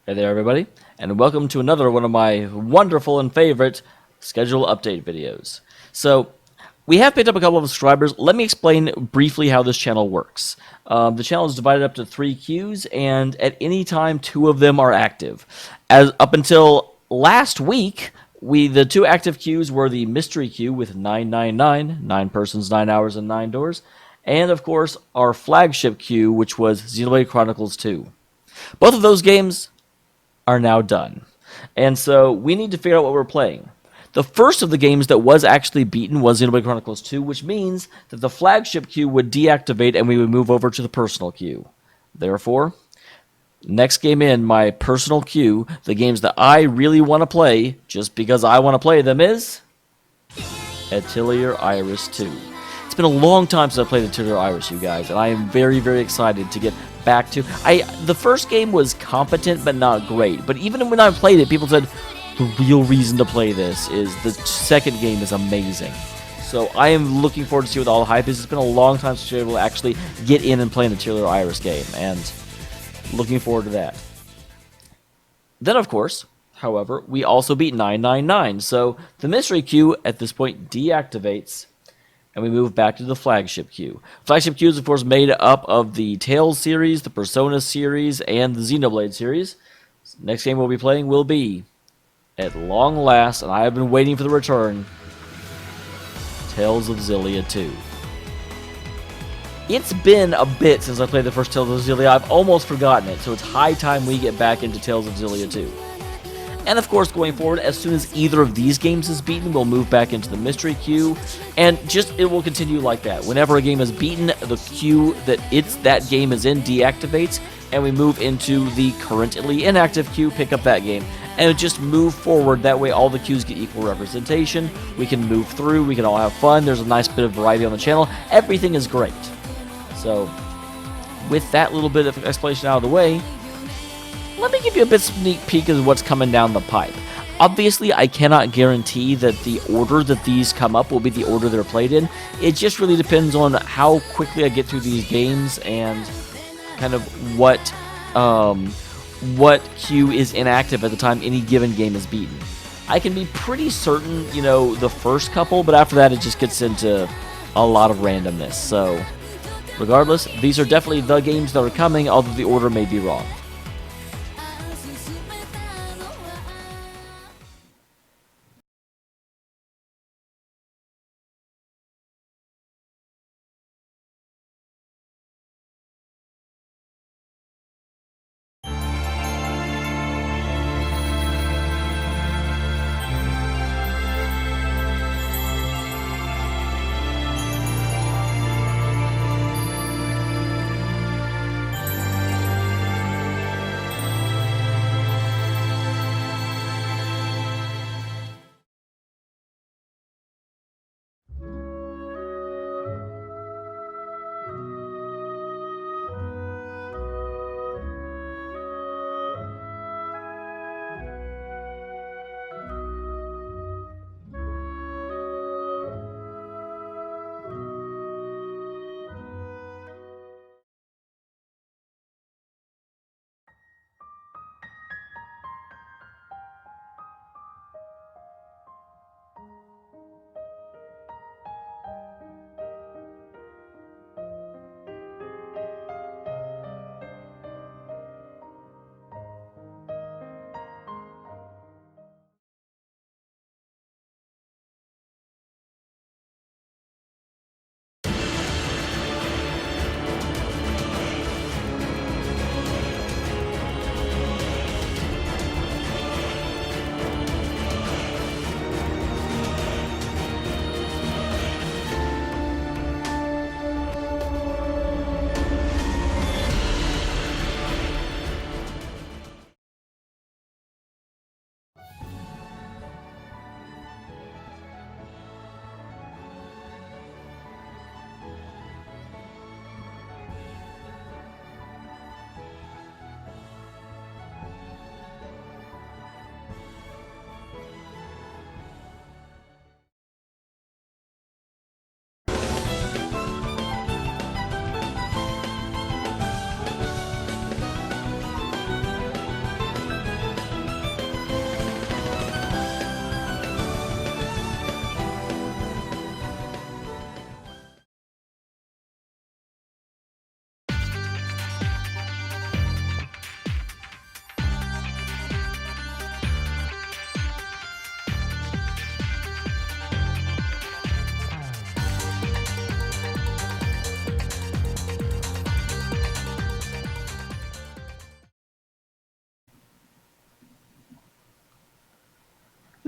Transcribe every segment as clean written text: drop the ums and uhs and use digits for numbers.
Hey there, everybody, and welcome to another one of my wonderful and favorite schedule update videos. So, we have picked up a couple of subscribers. Let me explain briefly how this channel works. The channel is divided up to 3 queues, and at any time, 2 of them are active. As up until last week, the 2 active queues were the mystery queue with 999, 9 persons, 9 hours, and 9 doors, and of course our flagship queue, which was Xenoblade Chronicles 2. Both of those games are now done. And so we need to figure out what we're playing. The first of the games that was actually beaten was Xenoblade Chronicles 2, which means that the flagship queue would deactivate and we would move over to the personal queue. Therefore, next game in my personal queue, the games that I really want to play, just because I want to play them, is Atelier Iris 2. It's been a long time since I played Atelier Iris, you guys, and I am very, very excited to get back to. The first game was competent but not great, but even when I played it, people said the real reason to play this is the second game is amazing. So I am looking forward to see what all the hype is. It's been a long time since you're able to actually get in and play an Atelier Iris game, and looking forward to that. Then, of course, however, we also beat 999, so the mystery queue at this point deactivates, and we move back to the flagship queue. Flagship queue is, of course, made up of the Tales series, the Persona series, and the Xenoblade series. Next game we'll be playing will be, at long last, and I have been waiting for the return, Tales of Xillia 2. It's been a bit since I played the first Tales of Xillia. I've almost forgotten it, so it's high time we get back into Tales of Xillia 2. And of course, going forward, as soon as either of these games is beaten, we'll move back into the mystery queue, and it will continue like that. Whenever a game is beaten, the queue that game is in deactivates, and we move into the currently inactive queue, pick up that game, and just move forward. That way all the queues get equal representation. We can move through, we can all have fun, there's a nice bit of variety on the channel. Everything is great. So, with that little bit of explanation out of the way, let me give you a bit sneak peek of what's coming down the pipe. Obviously, I cannot guarantee that the order that these come up will be the order they're played in. It just really depends on how quickly I get through these games and kind of what queue is inactive at the time any given game is beaten. I can be pretty certain, the first couple, but after that it just gets into a lot of randomness. So, regardless, these are definitely the games that are coming, although the order may be wrong.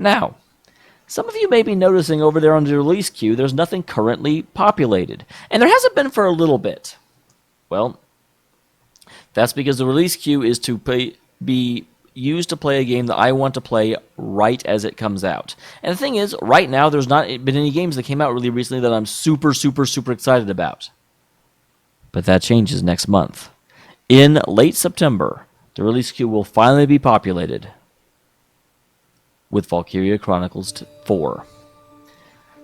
Now, some of you may be noticing over there on the release queue, there's nothing currently populated. And there hasn't been for a little bit. Well, that's because the release queue is to be used to play a game that I want to play right as it comes out. And the thing is, right now, there's not been any games that came out really recently that I'm super, super, super excited about. But that changes next month. In late September, the release queue will finally be populated with Valkyria Chronicles 4.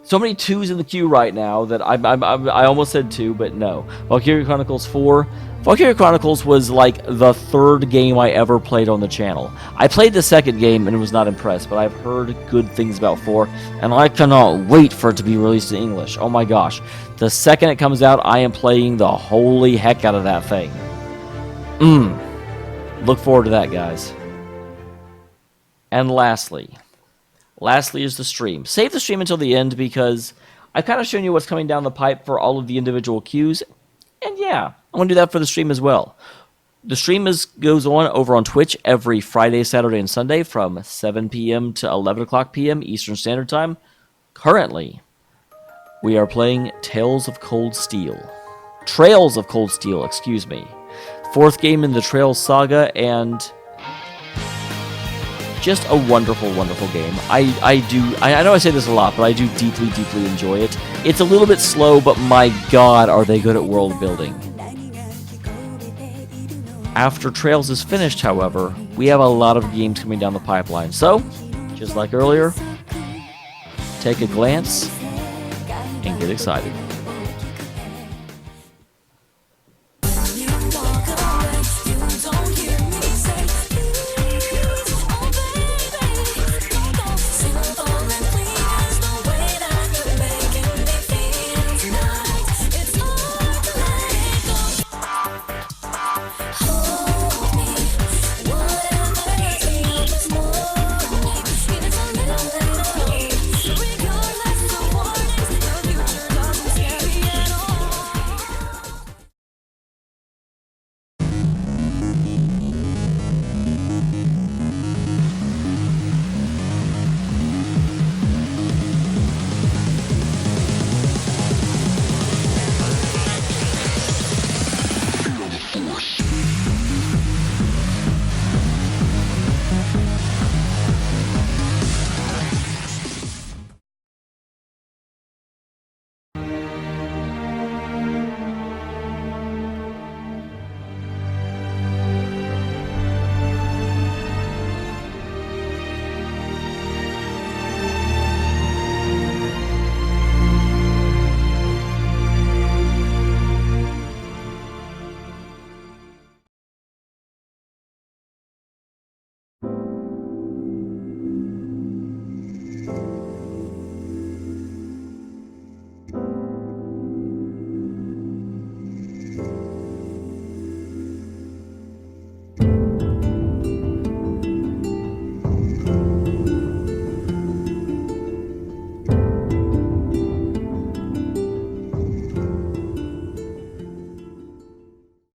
So many 2s in the queue right now that I almost said 2, but no. Valkyria Chronicles 4. Valkyria Chronicles was like the 3rd game I ever played on the channel. I played the 2nd game and was not impressed, but I've heard good things about 4, and I cannot wait for it to be released in English. Oh my gosh. The second it comes out, I am playing the holy heck out of that thing. Look forward to that, guys. And lastly is the stream. Save the stream until the end because I've kind of shown you what's coming down the pipe for all of the individual queues. And yeah, I want to do that for the stream as well. The stream goes on over on Twitch every Friday, Saturday, and Sunday from 7 p.m. to 11 o'clock p.m. Eastern Standard Time. Currently, we are playing Trails of Cold Steel, excuse me. 4th game in the Trails saga, and just a wonderful, wonderful game. I know I say this a lot, but I do deeply, deeply enjoy it. It's a little bit slow, but my god, are they good at world building. After Trails is finished, however, we have a lot of games coming down the pipeline. So, just like earlier, take a glance and get excited.